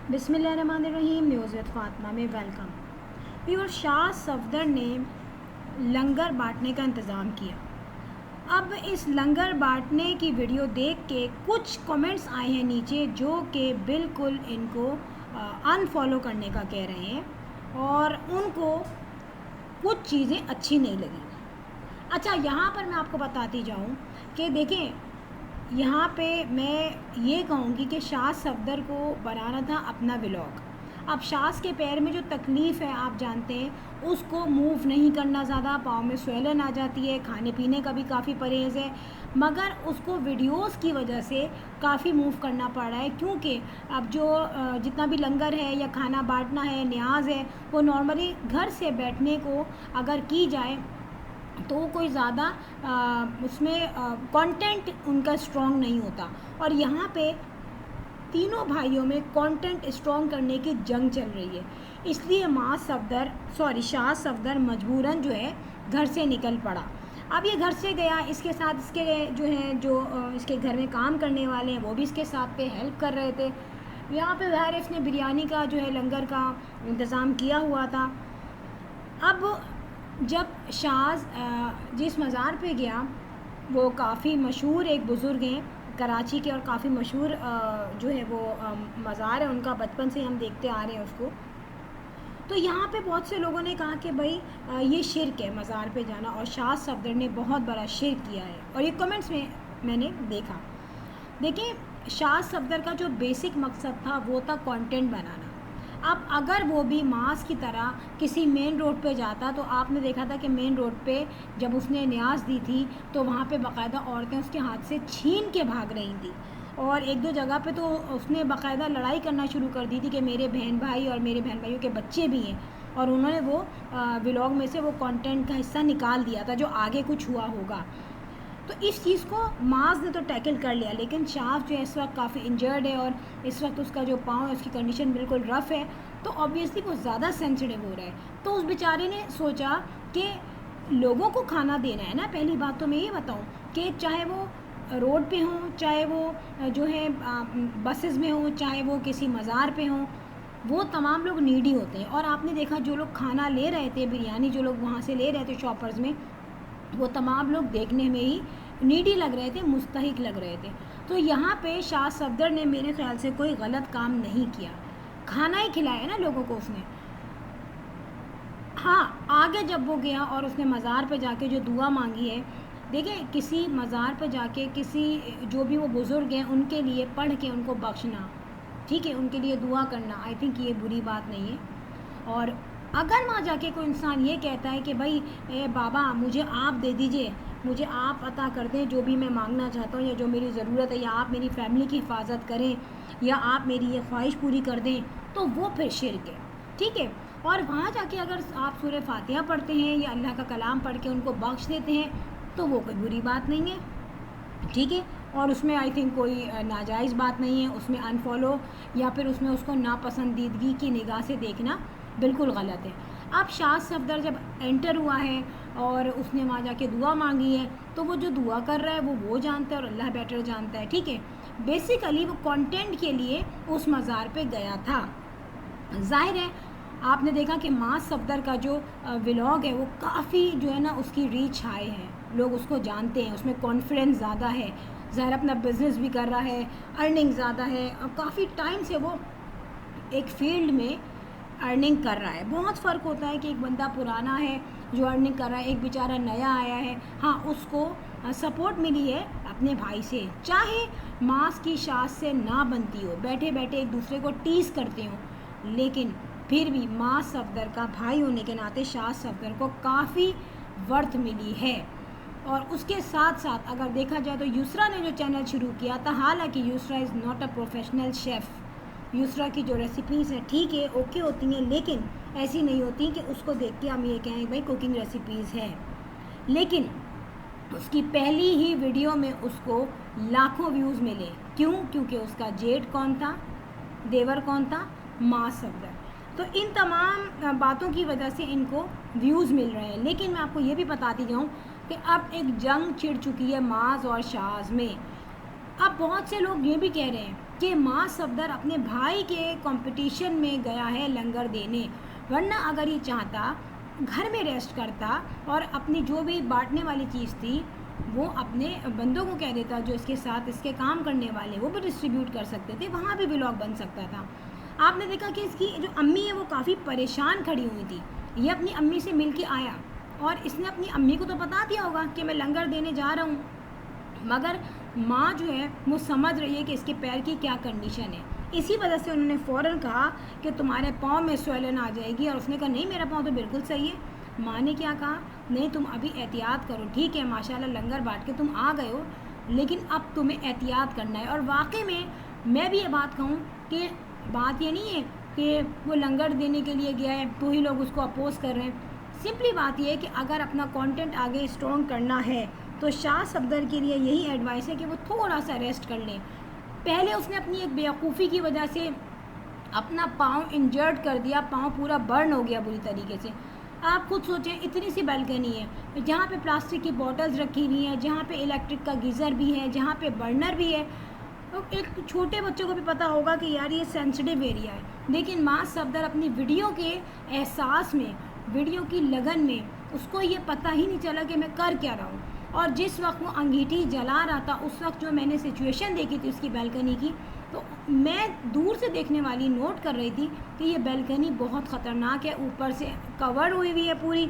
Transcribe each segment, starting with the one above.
बिस्मिल्लाहिर्रहमानिर्रहीम। News with Fatima में welcome. Viewer, Shah Safdar ने लंगर बांटने का इंतज़ाम किया। अब इस लंगर बांटने की वीडियो देख के कुछ कमेंट्स आए हैं नीचे जो कि बिल्कुल इनको अनफॉलो करने का कह रहे हैं और उनको कुछ चीज़ें अच्छी नहीं लगी। अच्छा, यहाँ पर मैं आपको बताती जाऊँ कि देखें, यहाँ पे मैं ये कहूँगी कि शाह सफदर को बनाना था अपना व्लॉग। अब शाह के पैर में जो तकलीफ़ है आप जानते हैं, उसको मूव नहीं करना ज़्यादा, पाँव में स्वेलन आ जाती है, खाने पीने का भी काफ़ी परहेज़ है, मगर उसको वीडियोस की वजह से काफ़ी मूव करना पड़ रहा है क्योंकि अब जो जितना भी लंगर है या खाना बांटना है, न्याज है, वो नॉर्मली घर से बैठने को अगर की जाए तो कोई ज़्यादा उसमें कंटेंट उनका स्ट्रॉन्ग नहीं होता। और यहाँ पे तीनों भाइयों में कंटेंट स्ट्रॉन्ग करने की जंग चल रही है, इसलिए शाह सफदर मजबूरन जो है घर से निकल पड़ा। अब ये घर से गया, इसके साथ इसके जो हैं इसके घर में काम करने वाले हैं वो भी इसके साथ पे हेल्प कर रहे थे। यहाँ पे ज़ाहिर है इसने बिरयानी का जो है लंगर का इंतज़ाम किया हुआ था। अब जब शाह जिस मज़ार पे गया, वो काफ़ी मशहूर एक बुज़ुर्ग हैं कराची के और काफ़ी मशहूर जो है वो मज़ार है उनका, बचपन से हम देखते आ रहे हैं उसको। तो यहाँ पे बहुत से लोगों ने कहा कि भाई ये शिर्क है मज़ार पे जाना, और शाह सफदर ने बहुत बड़ा शिर्क किया है, और ये कमेंट्स में मैंने देखा। देखिए, शाह सफदर का जो बेसिक मकसद था वो था कंटेंट बनाना। अब अगर वो भी मास की तरह किसी मेन रोड पे जाता तो आपने देखा था कि मेन रोड पे जब उसने न्याज दी थी तो वहाँ पे बाकायदा औरतें उसके हाथ से छीन के भाग रही थी, और एक दो जगह पे तो उसने बाकायदा लड़ाई करना शुरू कर दी थी कि मेरे बहन भाई और मेरे बहन भाइयों के बच्चे भी हैं, और उन्होंने वो व्लॉग में से वो कंटेंट का हिस्सा निकाल दिया था जो आगे कुछ हुआ होगा। तो इस चीज़ को माज ने तो टैकल कर लिया, लेकिन शाह जो है इस वक्त काफ़ी इंजर्ड है और इस वक्त उसका जो पाँव है उसकी कंडीशन बिल्कुल रफ़ है, तो ऑब्वियसली वो ज़्यादा सेंसिटिव हो रहा है। तो उस बेचारे ने सोचा कि लोगों को खाना देना है ना। पहली बात तो मैं ये बताऊँ कि चाहे वो रोड पे हों, चाहे वो जो है बसेस में हों, चाहे वो किसी मज़ार पे हों, वो तमाम लोग नीडी होते हैं। और आपने देखा जो लोग खाना ले रहे थे, बिरयानी जो लोग वहाँ से ले रहे थे शॉपर्स में, वो तमाम लोग देखने में ही नीडी लग रहे थे, मुस्तहिक लग रहे थे। तो यहाँ पे शाह सफदर ने मेरे ख्याल से कोई गलत काम नहीं किया, खाना ही खिलाया ना लोगों को उसने। हाँ, आगे जब वो गया और उसने मज़ार पे जाके जो दुआ मांगी है, देखिए किसी मज़ार पे जाके किसी जो भी वो बुज़ुर्ग हैं उनके लिए पढ़ के उनको बख्शना, ठीक है, उनके लिए दुआ करना, आई थिंक ये बुरी बात नहीं है। और अगर वहाँ जाके कोई इंसान ये कहता है कि भाई बाबा मुझे आप दे दीजिए, मुझे आप अता कर दें जो भी मैं मांगना चाहता हूँ या जो मेरी ज़रूरत है, या आप मेरी फैमिली की हिफाजत करें, या आप मेरी ये ख्वाहिश पूरी कर दें, तो वो फिर शिर्क है, ठीक है। और वहाँ जाके अगर आप सूरह फातिहा पढ़ते हैं या अल्लाह का कलाम पढ़ के उनको बख्श देते हैं तो वो कोई बुरी बात नहीं है, ठीक है। और उसमें आई थिंक कोई नाजायज़ बात नहीं है, उसमें अनफॉलो या फिर उसमें उसको नापसंदीदगी की निगाह से देखना बिल्कुल गलत है। अब शाह सफदर जब एंटर हुआ है और उसने वहाँ जाके दुआ मांगी है, तो वो जो दुआ कर रहा है वो जानता है और अल्लाह बेटर जानता है, ठीक है। बेसिकली वो कंटेंट के लिए उस मज़ार पे गया था। जाहिर है आपने देखा कि माँ सफदर का जो व्लॉग है वो काफ़ी जो है ना उसकी रीच हाई है, लोग उसको जानते हैं, उसमें कॉन्फिडेंस ज़्यादा है, ज़ाहिर अपना बिजनेस भी कर रहा है, अर्निंग ज़्यादा है, और काफ़ी टाइम से वो एक फील्ड में अर्निंग कर रहा है। बहुत फ़र्क होता है कि एक बंदा पुराना है जो अर्निंग कर रहा है, एक बेचारा नया आया है। हाँ, उसको सपोर्ट मिली है अपने भाई से, चाहे मास की शास से ना बनती हो, बैठे बैठे एक दूसरे को टीज़ करते हो, लेकिन फिर भी माँ सफदर का भाई होने के नाते शाह सफदर को काफ़ी वर्थ मिली है। और उसके साथ साथ अगर देखा जाए तो युसरा ने जो चैनल शुरू किया था, हालांकि Yusra is not a professional chef, Yusra की जो रेसिपीज़ हैं ठीक है ओके होती हैं, लेकिन ऐसी नहीं होती कि उसको देख के हम ये कहें भाई कुकिंग रेसिपीज़ हैं। लेकिन उसकी पहली ही वीडियो में उसको लाखों व्यूज़ मिले, क्यों? क्योंकि उसका जेठ कौन था, देवर कौन था, माँ सफदर। तो इन तमाम बातों की वजह से इनको व्यूज़ मिल रहे हैं। लेकिन मैं आपको ये भी बताती जाऊँ कि अब एक जंग छिड़ चुकी है माज और शाज में। अब बहुत से लोग ये भी कह रहे हैं कि मां सफदर अपने भाई के कंपटीशन में गया है लंगर देने, वरना अगर ये चाहता घर में रेस्ट करता और अपनी जो भी बांटने वाली चीज़ थी वो अपने बंदों को कह देता, जो इसके साथ इसके काम करने वाले वो भी डिस्ट्रीब्यूट कर सकते थे, वहाँ भी व्लॉग बन सकता था। आपने देखा कि इसकी जो अम्मी है वो काफ़ी परेशान खड़ी हुई थी। ये अपनी अम्मी से मिल के आया और इसने अपनी अम्मी को तो बता दिया होगा कि मैं लंगर देने जा रहा हूँ, मगर माँ जो है वो समझ रही है कि इसके पैर की क्या कंडीशन है। इसी वजह से उन्होंने फ़ौरन कहा कि तुम्हारे पाँव में स्वेलन आ जाएगी, और उसने कहा नहीं, मेरा पाँव तो बिल्कुल सही है। माँ ने क्या कहा, नहीं तुम अभी एहतियात करो, ठीक है माशाल्लाह लंगर बांट के तुम आ गए हो, लेकिन अब तुम्हें एहतियात करना है। और वाकई में मैं भी ये बात कहूँ कि बात ये नहीं है कि वो लंगर देने के लिए गया है तो ही लोग उसको अपोज कर रहे हैं। सिंपली बात ये है कि अगर अपना कंटेंट आगे स्ट्रॉन्ग करना है तो शाह सफदर के लिए यही एडवाइस है कि वो थोड़ा सा रेस्ट कर लें। पहले उसने अपनी एक बेवकूफ़ी की वजह से अपना पाँव इंजर्ड कर दिया, पाँव पूरा बर्न हो गया बुरी तरीके से। आप खुद सोचें, इतनी सी बैल्कनी है जहाँ पे प्लास्टिक की बॉटल्स रखी हुई हैं, जहाँ पे इलेक्ट्रिक का गीज़र भी है, जहाँ पे बर्नर भी है, तो एक छोटे बच्चों को भी पता होगा कि यार ये सेंसिटिव एरिया है। लेकिन माँ सफदर अपनी वीडियो के एहसास में, वीडियो की लगन में, उसको ये पता ही नहीं चला कि मैं कर क्या रहा हूँ। और जिस वक्त वो अंगीठी जला रहा था उस वक्त जो मैंने सिचुएशन देखी थी उसकी बैल्कनी की, तो मैं दूर से देखने वाली नोट कर रही थी कि ये बैल्कनी बहुत ख़तरनाक है, ऊपर से कवर हुई हुई है पूरी,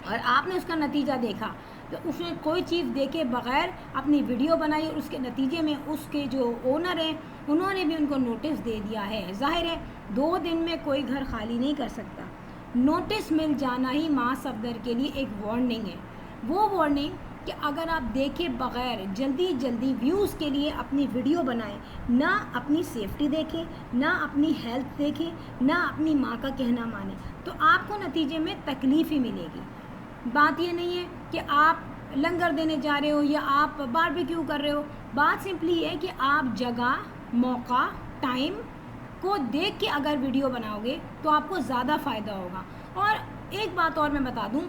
और आपने उसका नतीजा देखा। तो उसने कोई चीज़ देखे बग़ैर अपनी वीडियो बनाई और उसके नतीजे में उसके जो ओनर हैं उन्होंने भी उनको नोटिस दे दिया है। ज़ाहिर है 2 दिन में कोई घर खाली नहीं कर सकता। नोटिस मिल जाना ही माँ सफदर के लिए एक वार्निंग है। वो वार्निंग कि अगर आप देखे बग़ैर जल्दी जल्दी व्यूज़ के लिए अपनी वीडियो बनाएं, ना अपनी सेफ्टी देखें, ना अपनी हेल्थ देखें, ना अपनी माँ का कहना माने, तो आपको नतीजे में तकलीफ़ ही मिलेगी। बात ये नहीं है कि आप लंगर देने जा रहे हो या आप बारबेक्यू कर रहे हो। बात सिंपली है कि आप जगह, मौका, टाइम को देख के अगर वीडियो बनाओगे तो आपको ज़्यादा फ़ायदा होगा। और एक बात और मैं बता दूं,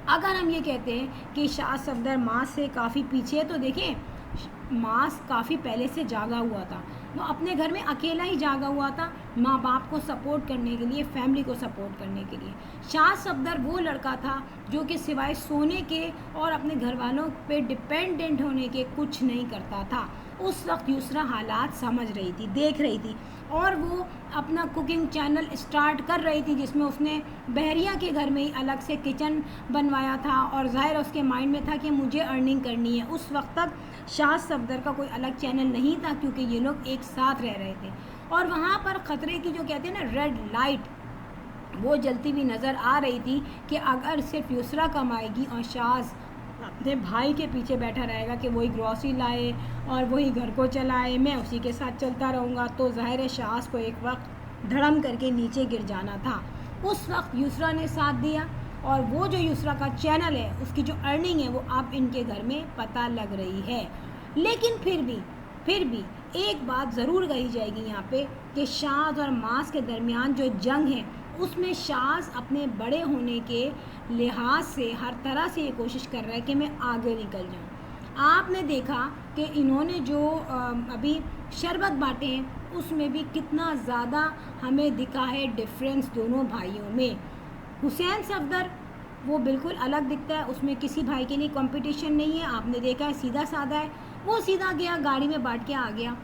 अगर हम ये कहते हैं कि शाह सफदर माँ से काफ़ी पीछे है, तो देखें माँ काफ़ी पहले से जागा हुआ था, वो अपने घर में अकेला ही जागा हुआ था, माँ बाप को सपोर्ट करने के लिए, फैमिली को सपोर्ट करने के लिए। शाह सफदर वो लड़का था जो कि सिवाय सोने के और अपने घर वालों पे डिपेंडेंट होने के कुछ नहीं करता था। उस वक्त यूसरा हालात समझ रही थी, देख रही थी, और वो अपना कुकिंग चैनल स्टार्ट कर रही थी जिसमें उसने बहरिया के घर में ही अलग से किचन बनवाया था, और ज़ाहिर उसके माइंड में था कि मुझे अर्निंग करनी है। उस वक्त तक शाह सफदर का कोई अलग चैनल नहीं था क्योंकि ये लोग एक साथ रह रहे थे, और वहाँ पर ख़तरे की जो कहते हैं ना रेड लाइट, वो जलती हुई नज़र आ रही थी कि अगर सिर्फ यूसरा कमाएगी और शाह अपने भाई के पीछे बैठा रहेगा कि वही ग्रॉसरी लाए और वही घर को चलाए, मैं उसी के साथ चलता रहूँगा, तो ज़ाहिर है शाह को एक वक्त धड़म करके नीचे गिर जाना था। उस वक्त यूसरा ने साथ दिया, और वो जो यूसरा का चैनल है उसकी जो अर्निंग है वो अब इनके घर में पता लग रही है। लेकिन फिर भी एक बात ज़रूर कही जाएगी यहाँ पे कि शाह और मास के दरमियान जो जंग है उसमें शाह अपने बड़े होने के लिहाज से हर तरह से ये कोशिश कर रहा है कि मैं आगे निकल जाऊँ। आपने देखा कि इन्होंने जो अभी शरबत बांटे हैं उसमें भी कितना ज़्यादा हमें दिखा है डिफरेंस दोनों भाइयों में। हुसैन सफदर वो बिल्कुल अलग दिखता है, उसमें किसी भाई के लिए कंपटीशन नहीं है। आपने देखा है सीधा साधा है, वो सीधा गया गाड़ी में बांट के आ गया।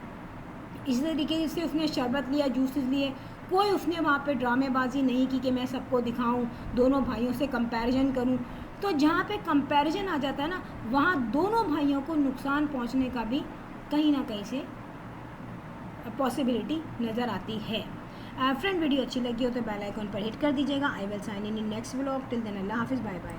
इसी तरीके से उसने शरबत लिया, जूसेस लिए, कोई उसने वहाँ पे ड्रामेबाजी नहीं की कि मैं सबको दिखाऊं, दोनों भाइयों से कंपैरिजन करूं। तो जहाँ पे कंपैरिजन आ जाता है ना, वहाँ दोनों भाइयों को नुकसान पहुँचने का भी कहीं ना कहीं से पॉसिबिलिटी नज़र आती है। फ्रेंड वीडियो अच्छी लगी हो तो बेल आइकन पर हिट कर दीजिएगा। I will sign in next vlog. Till then अल्लाह हाफिज़, बाय बाय।